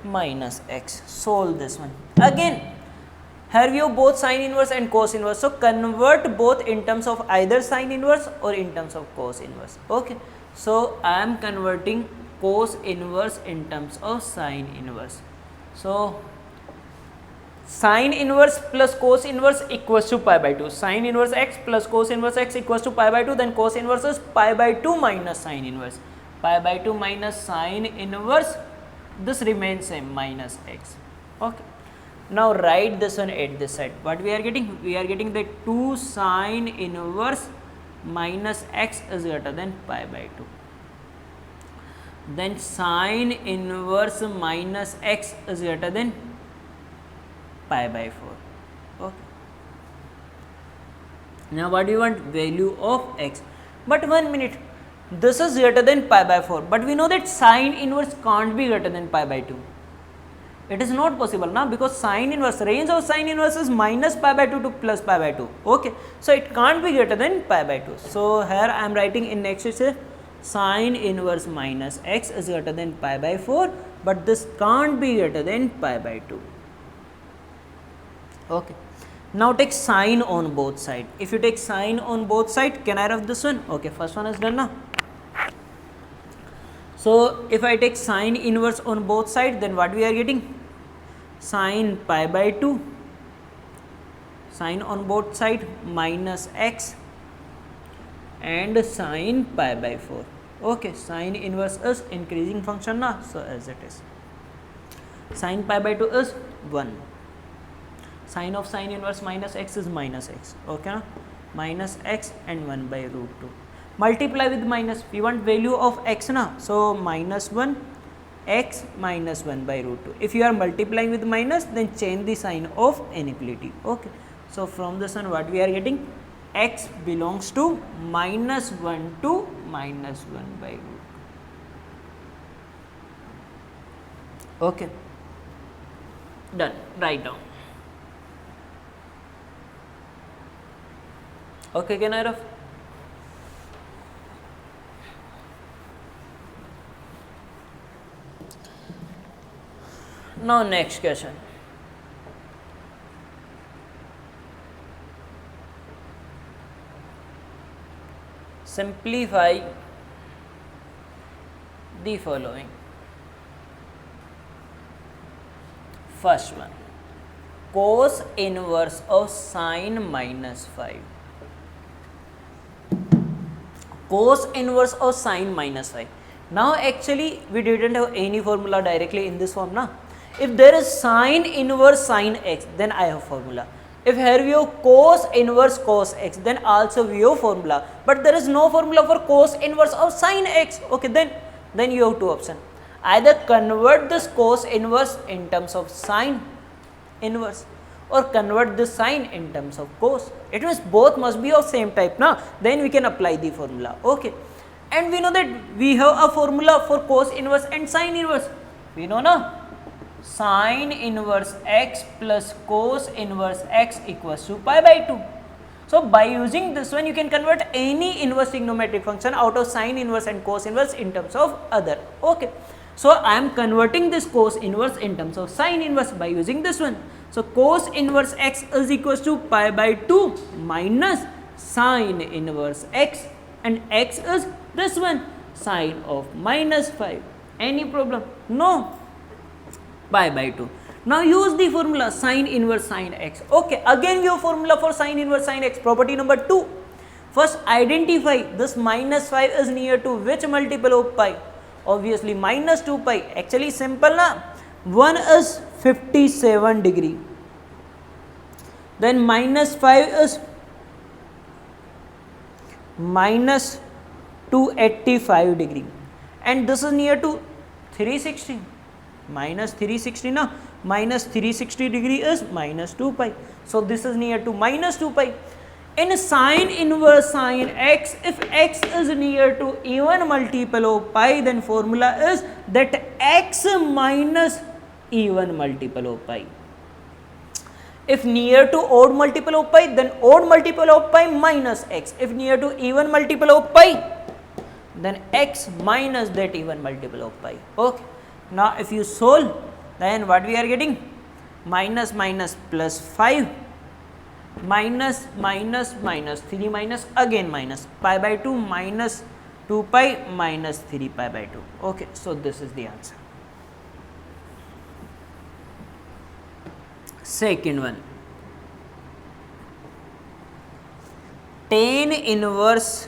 Speaker 1: minus x. Solve this one. Again, here we have both sine inverse and cos inverse. So convert both in terms of either sine inverse or in terms of cos inverse. Okay, so I am converting cos inverse in terms of sine inverse. So sine inverse plus cos inverse equals to pi by 2. Sine inverse x plus cos inverse x equals to pi by 2. Then cos inverse is pi by 2 minus sine inverse. Pi by 2 minus sine inverse, this remains same, minus x. Okay. Now write this one at this side. What we are getting? We are getting that 2 sine inverse minus x is greater than pi by 2. Then sine inverse minus x is greater than pi by 4. Okay. Now what do you want? Value of x. But 1 minute, this is greater than pi by 4, but we know that sine inverse can't be greater than pi by 2. It is not possible now, because sine inverse, range of sine inverse is minus pi by 2 to plus pi by 2. Okay, so it can't be greater than pi by 2. So here I am writing in next step, sine inverse minus x is greater than pi by 4, but this can't be greater than pi by 2. Okay, now take sine on both side. If you take sine on both side, can I have this one? Okay, first one is done now. So if I take sine inverse on both sides, then what we are getting? Sine pi by 2, sine on both side minus x, and sine pi by 4. Okay, sine inverse is increasing function now, so as it is. Sine pi by 2 is 1. Sine of sine inverse minus x is minus x. Okay, na? Minus x and 1 by root 2. Multiply with minus, we want value of x na, so minus 1 x minus 1 by root 2. If you are multiplying with minus, then change the sign of inequality. Okay, so from this one what we are getting? X belongs to minus 1 to minus 1 by root 2. Okay, done. Write down. Okay, can I have? Now next question. Simplify the following. First one, cos inverse of sine minus 5. Cos inverse of sine minus 5. Now actually we didn't have any formula directly in this form, na? If there is sine inverse sine x, then I have formula. If here we have cos inverse cos x, then also we have formula. But there is no formula for cos inverse of sine x. Okay, then you have two options. Either convert this cos inverse in terms of sine inverse, or convert this sine in terms of cos. It means both must be of same type, na? Then we can apply the formula. Okay, and we know that we have a formula for cos inverse and sine inverse. We know, na? Sine inverse x plus cos inverse x equals to pi by 2. So by using this one, you can convert any inverse trigonometric function out of sine inverse and cos inverse in terms of other. Okay, so I am converting this cos inverse in terms of sine inverse by using this one. So cos inverse x is equals to pi by 2 minus sine inverse x, and x is this one, sine of minus 5. Any problem? No. Pi by 2. Now use the formula sine inverse sine x. Okay, again we have formula for sine inverse sine x. Property number 2. First identify this minus 5 is near to which multiple of pi? Obviously minus 2 pi. Actually simple na. One is 57 degree. Then minus 5 is minus 285 degree. And this is near to 360. Minus 360 na. Minus 360 degree is minus 2 pi. So this is near to minus 2 pi. In sine inverse sine x, if x is near to even multiple of pi, then formula is that x minus even multiple of pi. If near to odd multiple of pi, then odd multiple of pi minus x. If near to even multiple of pi, then x minus that even multiple of pi. Okay. Now if you solve, then what we are getting? Minus minus plus 5 minus minus minus 3 minus again minus pi by 2 minus 2 pi minus 3 pi by 2. Okay, so this is the answer. Second one, tan inverse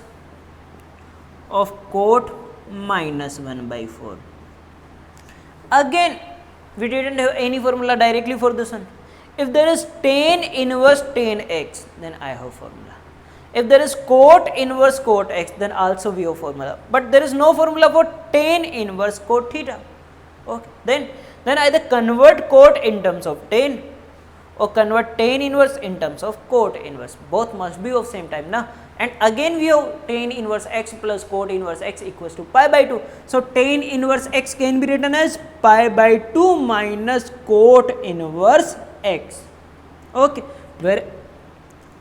Speaker 1: of cot minus 1 by 4. Again we didn't have any formula directly for this one. If there is tan inverse tan x, then I have formula. If there is cot inverse cot x, then also we have formula. But there is no formula for tan inverse cot theta. Okay. Then either convert cot in terms of tan or convert tan inverse in terms of cot inverse. Both must be of same type na. And again we have tan inverse x plus cot inverse x equals to pi by 2. So tan inverse x can be written as pi by 2 minus cot inverse x. Okay, where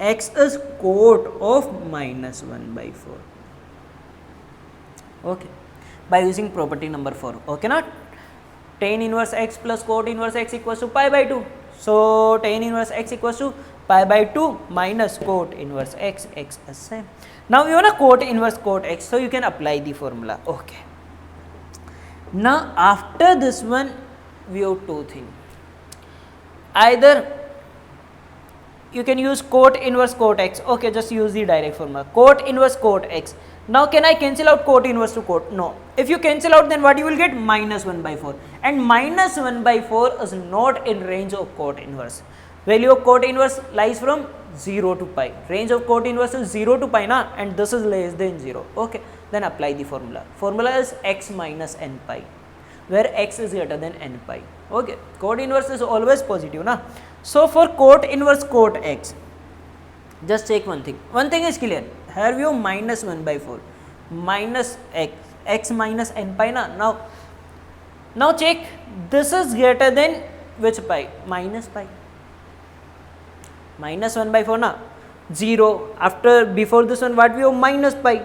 Speaker 1: x is cot of minus 1 by 4. Okay, by using property number 4. Okay, not tan inverse x plus cot inverse x equals to pi by 2. So tan inverse x equals to pi by 2 minus cot inverse x, x is same. Now you want a cot inverse cot x, so you can apply the formula. Okay. Now after this one we have two things. Either you can use cot inverse cot x. Okay, just use the direct formula. Cot inverse cot x. Now can I cancel out cot inverse to cot? No. If you cancel out, then what you will get? Minus 1 by 4. And minus 1 by 4 is not in range of cot inverse. Value of cot inverse lies from 0 to pi. Range of cot inverse is 0 to pi na, and this is less than 0. Okay, then apply the formula. Formula is x minus n pi, where x is greater than n pi. Okay, cot inverse is always positive na. So for cot inverse cot x, just check one thing. One thing is clear. Here we have minus 1 by 4 minus x minus n pi na. Now check, this is greater than which pi? Minus pi. Minus 1 by 4 na, 0. After before this one what we have? Minus pi,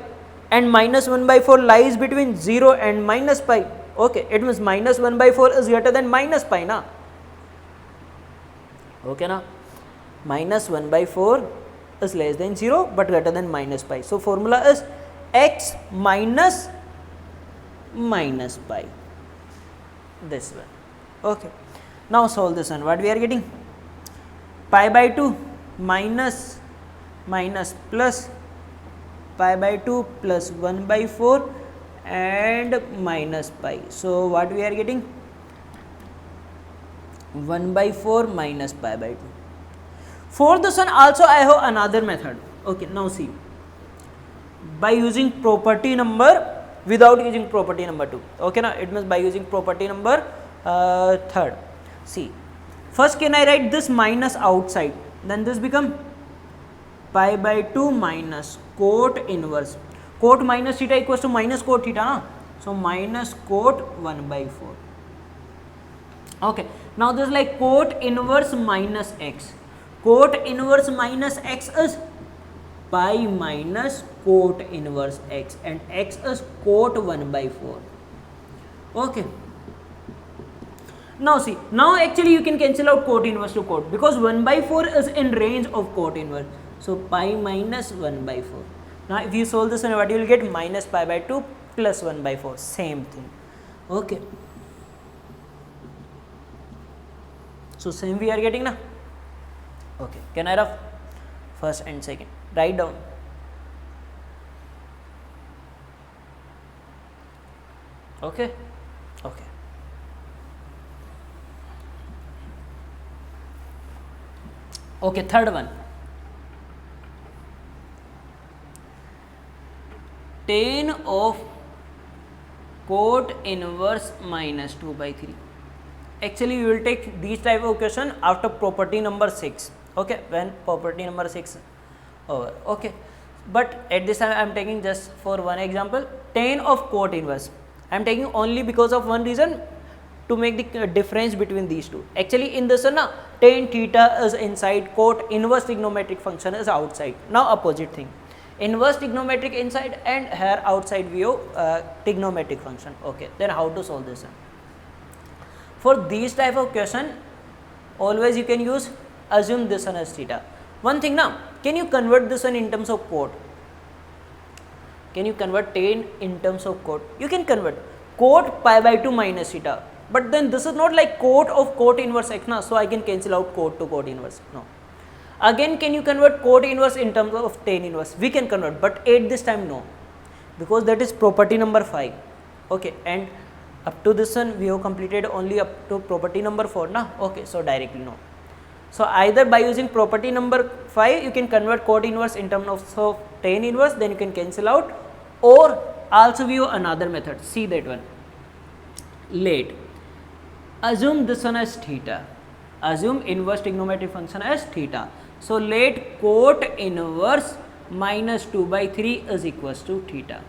Speaker 1: and minus 1 by 4 lies between 0 and minus pi. Okay, it means minus 1 by 4 is greater than minus pi na. Okay na, minus 1 by 4 is less than 0 but greater than minus pi. So formula is x minus minus pi, this one. Okay, now solve this one. What we are getting? Pi by 2 minus minus plus pi by 2 plus 1 by 4 and minus pi. So what we are getting? 1 by 4 minus pi by 2. For this one also I have another method. Okay, now see, by using property number without using property number 2. Okay na, it means by using property number third. See, first can I write this minus outside, then this become pi by 2 minus cot inverse. Cot minus theta equals to minus cot theta na? So minus cot 1 by 4. Okay, now this is like cot inverse minus x. Cot inverse minus x is pi minus cot inverse x, and x is cot 1 by 4. Okay. Now see, now actually you can cancel out cot inverse to cot, because 1 by 4 is in range of cot inverse. So pi minus 1 by 4. Now if you solve this one, what you will get? Minus pi by 2 plus 1 by 4. Same thing. Okay. So same we are getting na. Okay, can I rough first and second? Write down. Okay, okay. Okay, third one. Tan of cot inverse minus 2 by 3. Actually, we will take these type of question after property number 6. Okay, when property number 6 over. Okay, but at this time I am taking just for one example, tan of cot inverse. I am taking only because of one reason, to make the difference between these two. Actually, in this one, tan theta is inside, cot inverse trigonometric function is outside. Now opposite thing, inverse trigonometric inside and here outside view trigonometric function. Okay, then how to solve this one? For these type of question, always you can use assume this one as theta. One thing now, can you convert this one in terms of cot? Can you convert tan in terms of cot? You can convert cot pi by 2 minus theta. But then this is not like cot of cot inverse x na, so I can cancel out cot to cot inverse. No. Again, can you convert cot inverse in terms of tan inverse? We can convert, but at this time no, because that is property number 5. Okay, and up to this one we have completed only up to property number 4 na. Okay, so directly no. So either by using property number 5 you can convert cot inverse in terms of tan inverse, then you can cancel out, or also view another method. See that one. Let assume this one as theta, assume inverse trigonometric function as theta. So let cot inverse minus 2 by 3 is equals to theta.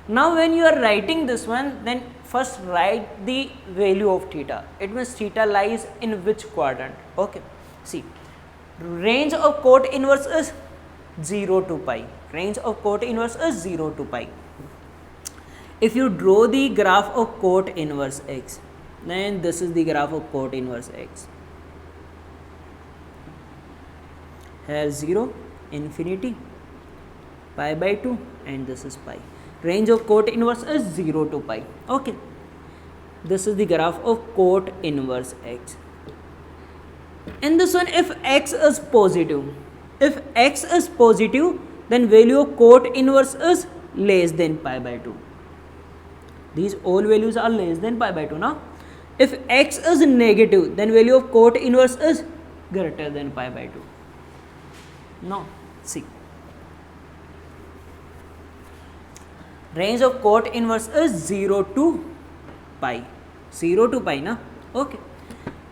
Speaker 1: Now when you are writing this one, then first write the value of theta. It means theta lies in which quadrant. Okay, see, range of cot inverse is 0 to pi. Range of cot inverse is 0 to pi. If you draw the graph of cot inverse x, then this is the graph of cot inverse x. Here 0, infinity, pi by 2, and this is pi. Range of cot inverse is 0 to pi. Okay, this is the graph of cot inverse x. In this one, if x is positive, then value of cot inverse is less than pi by 2. These all values are less than pi by 2 now. If x is negative, then value of cot inverse is greater than pi by 2. Now, see, range of cot inverse is 0 to pi. 0 to pi na. Okay.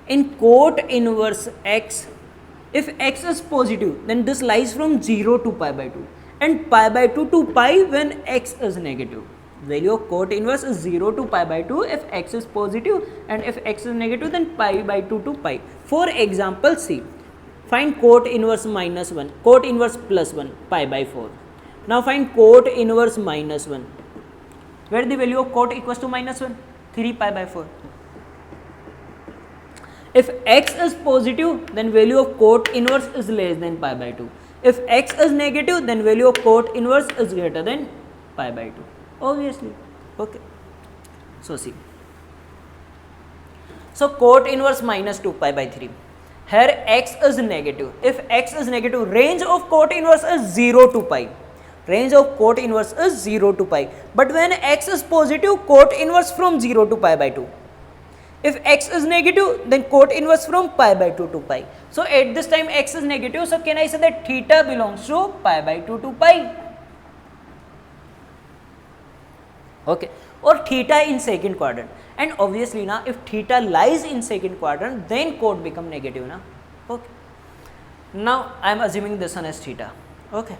Speaker 1: In cot inverse x, if x is positive, then this lies from 0 to pi by 2, and pi by 2 to pi when x is negative. Value of cot inverse is 0 to pi by 2 if x is positive, and if x is negative then pi by 2 to pi. For example, see, find cot inverse minus 1, cot inverse plus 1, pi by 4. Now find cot inverse minus 1. Where the value of cot equals to minus 1? 3 pi by 4. If x is positive, then value of cot inverse is less than pi by 2. If x is negative, then value of cot inverse is greater than pi by 2. Obviously. Okay. So see. So cot inverse minus 2 pi by 3. Here x is negative. If x is negative, range of cot inverse is 0 to pi. Range of cot inverse is 0 to pi. But when x is positive, cot inverse from 0 to pi by 2. If x is negative, then cot inverse from pi by 2 to pi. So at this time x is negative. So can I say that theta belongs to pi by 2 to pi? Okay, or theta in second quadrant. And obviously now if theta lies in second quadrant, then cot become negative na. Okay, now I am assuming this one as theta. Okay,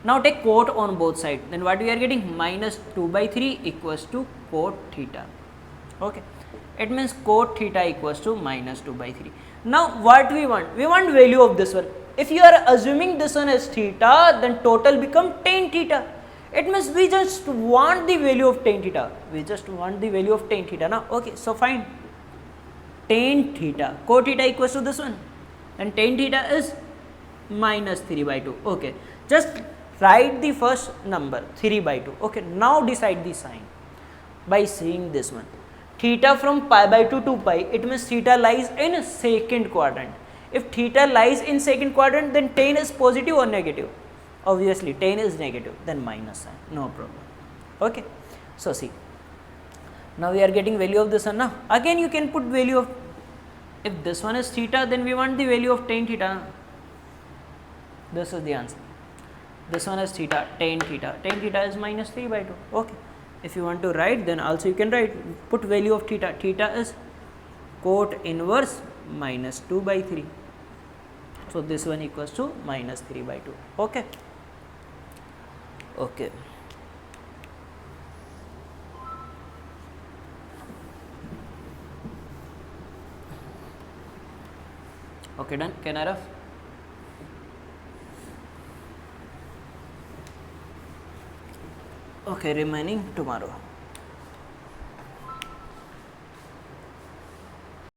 Speaker 1: now take cot on both sides, then what we are getting? Minus 2 by 3 equals to cot theta. Okay, it means cot theta equals to minus 2 by 3. Now what we want? We want value of this one. If you are assuming this one as theta, then total become tan theta. It means we just want the value of tan theta. We just want the value of tan theta now. Okay, so find tan theta. Cot theta equals to this one, and tan theta is minus 3 by 2. Okay, just write the first number 3 by 2. Okay, now decide the sign by seeing this one. theta from pi by 2 to pi, it means theta lies in second quadrant. If theta lies in second quadrant, then tan is positive or negative? Obviously tan is negative, then minus sign, no problem. Okay, so see, now we are getting value of this one. Now again you can put value of, if this one is theta, then we want the value of tan theta. This is the answer. This one is theta, tan theta. Tan theta is minus 3 by 2. Okay. If you want to write, then also you can write, put value of theta. Theta is cot inverse minus 2 by 3. So this one equals to minus 3 by 2. Okay. Okay. Okay, done. Can I rough? Okay, remaining tomorrow.